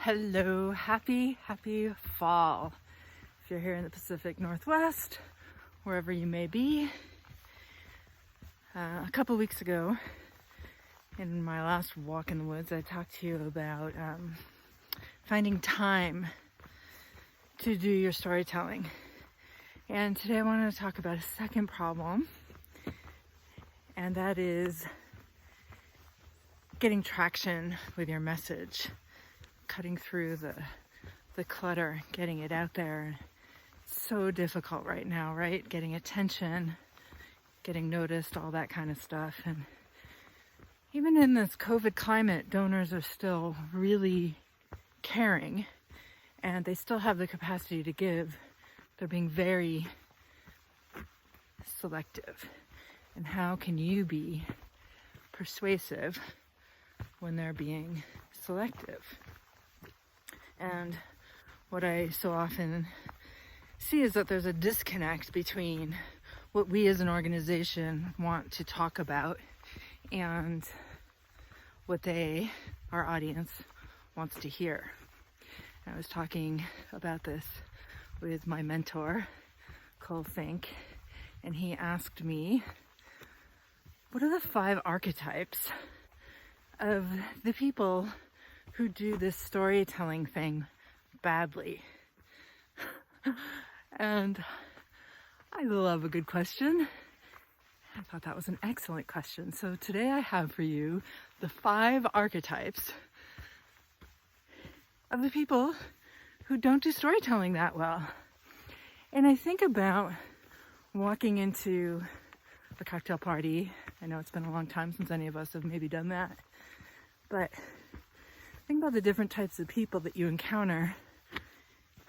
Hello, happy fall. If you're here in the Pacific Northwest, wherever you may be. A couple weeks ago, in my last walk in the woods, I talked to you about finding time to do your storytelling. And today I wanted to talk about a second problem, and that is getting traction with your message. Cutting through the clutter, getting it out there. It's so difficult right now, right? Getting attention, getting noticed, all that kind of stuff. And even in this COVID climate, donors are still really caring, and they still have the capacity to give. They're being very selective. And how can you be persuasive when they're being selective? And what I so often see is that there's a disconnect between what we as an organization want to talk about and what our audience, wants to hear. And I was talking about this with my mentor, Cole Fink, and he asked me, what are the 5 archetypes of the people who do this storytelling thing badly? And I love a good question. I thought that was an excellent question. So today I have for you the 5 archetypes of the people who don't do storytelling that well. And I think about walking into a cocktail party. I know it's been a long time since any of us have maybe done that, but think about the different types of people that you encounter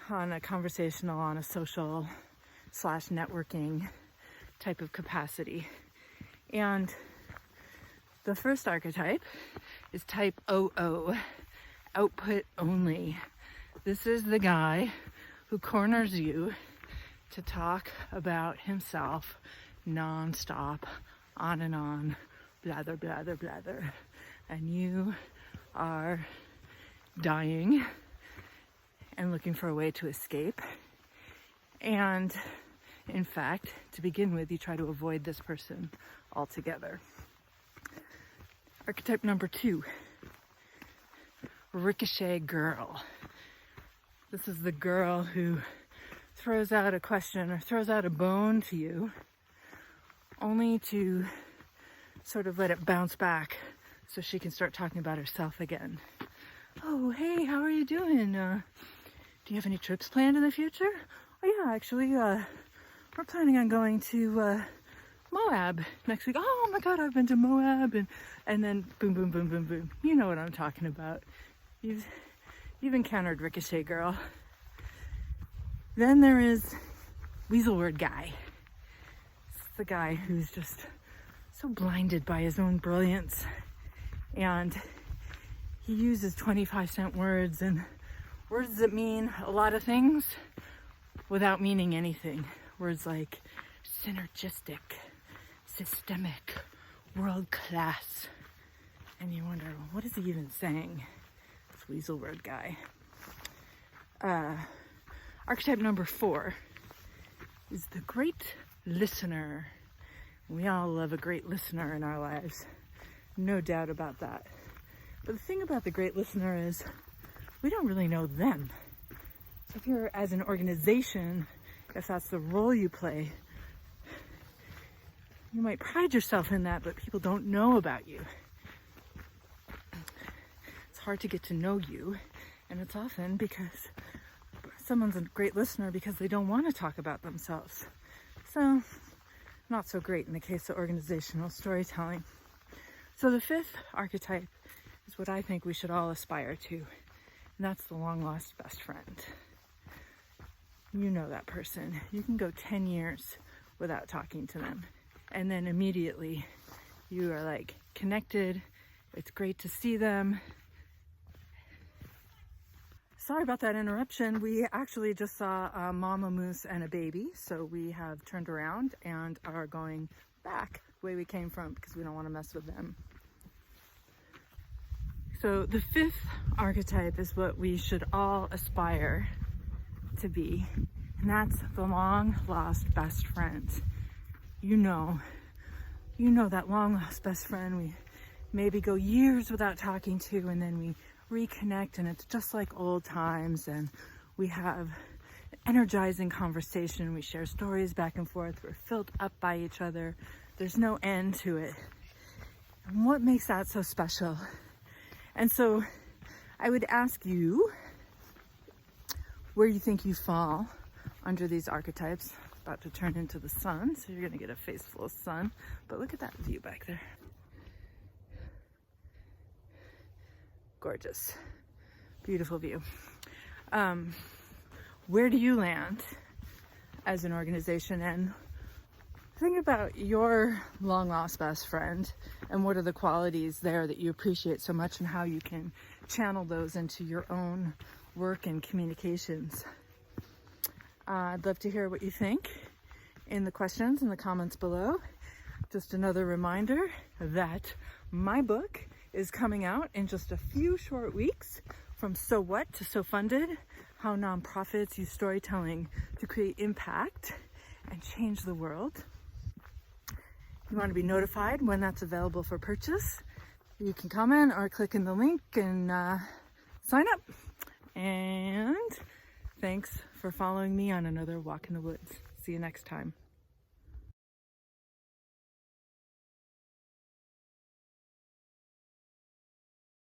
on a conversational, on a social / networking type of capacity. And the first archetype is type OO, output only. This is the guy who corners you to talk about himself non-stop, on and on, blather, blather, blather. And you are dying and looking for a way to escape. And in fact, to begin with, you try to avoid this person altogether. Archetype number 2, Ricochet Girl. This is the girl who throws out a question or throws out a bone to you only to sort of let it bounce back so she can start talking about herself again. Oh, hey, how are you doing? Do you have any trips planned in the future? Oh yeah, actually, we're planning on going to Moab next week. Oh my God, I've been to Moab, and then boom, boom, boom, boom, boom. You know what I'm talking about. You've encountered Ricochet Girl. Then there is Weasel Word Guy. It's the guy who's just so blinded by his own brilliance, and he uses 25-cent words and words that mean a lot of things without meaning anything. Words like synergistic, systemic, world-class. And you wonder, what is he even saying? It's Weasel Word Guy. Archetype number 4 is the great listener. We all love a great listener in our lives. No doubt about that. But the thing about the great listener is we don't really know them. So if you're, as an organization, if that's the role you play, you might pride yourself in that, but people don't know about you. It's hard to get to know you, and it's often because someone's a great listener because they don't want to talk about themselves. So, not so great in the case of organizational storytelling. So the 5th archetype is what I think we should all aspire to, and that's the long-lost best friend. You know that person. You can go 10 years without talking to them, and then immediately you are like connected. It's great to see them. Sorry about that interruption. We actually just saw a mama moose and a baby, so we have turned around and are going back the way we came from because we don't want to mess with them. So the fifth archetype is what we should all aspire to be, and that's the long lost best friend. You know that long lost best friend we maybe go years without talking to, and then we reconnect and it's just like old times, and we have an energizing conversation, we share stories back and forth, we're filled up by each other, there's no end to it. And what makes that so special? And so I would ask you where you think you fall under these archetypes. About to turn into the sun, so you're gonna get a face full of sun, but look at that view back there. Gorgeous, beautiful view. Where do you land as an organization? And think about your long lost best friend and what are the qualities there that you appreciate so much, and how you can channel those into your own work and communications. I'd love to hear what you think in the questions in the comments below. Just another reminder that my book is coming out in just a few short weeks. From So What to So Funded, how nonprofits use storytelling to create impact and change the world. If you want to be notified when that's available for purchase, you can comment or click in the link and sign up. And thanks for following me on another walk in the woods. See you next time.